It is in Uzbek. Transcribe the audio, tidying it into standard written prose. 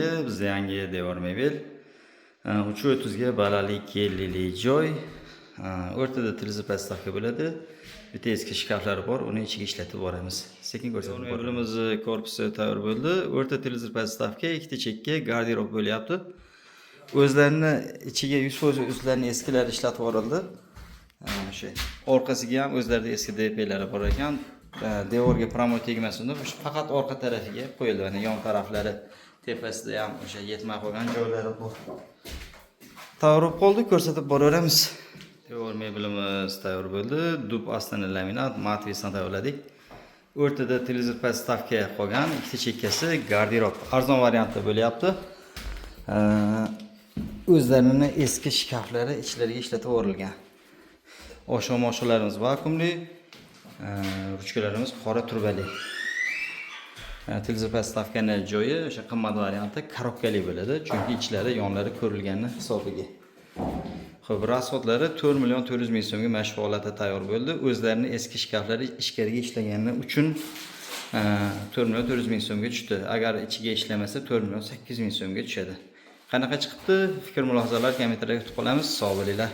o'rnidagi bizda yangi devor mebel. 330 ga balandlik 50 joy. O'rtada televizor podstavka bo'ladi. Bitta eski shkaflari bor, uni ichiga ishlatib boramiz. Sekin ko'rsatib boramiz. Mebelimizni korpusi tayyor bo'ldi. O'rta televizor podstavka, ikkita chekka garderob bo'lyapti. O'zlarini ichiga 100% o'zlarining eskilari ishlatib yuborildi. O'sha orqasiga ham o'zlarida eski DPlari bor ekan. Devorga promo tegmasin deb faqat orqa tarafiga qo'yildi. Mana yon taraflari tepasida ham o'sha yetmay qolgan joylari bor. Tayyor qoldi, ko'rsatib boraveramiz. Devor mebelimiz tayyor bo'ldi. Dub ostini laminat, matvisdan tayyorladik. O'rtada televizor podstavka qolgan, ikkita chekkasi garderob. Arzon variantda bo'lyapti. O'zlarining eski shkaflari ichlariga ishlatib yuborilgan. Oshxona-moshxonalarimiz vakuumli, ruchkalarimiz qora turbali. Televizor podstavkaning joyi o'sha qimmat variantda korobkali bo'ladi, chunki ichlari yonlari ko'rilgani hisobiga. Xo'p, rasxodlari 4.400.000 so'mga mashq holatda tayyor bo'ldi. O'zlarining eski shkaflari ichkariga ishlagani uchun 4.400.000 so'mga tushdi. Agar ichiga ishlamasa 4.800.000 so'mga tushadi. Qanaqa chiqibdi? Fikr mulohazalar kommentariyga kutib qolamiz. Sog' bo'linglar.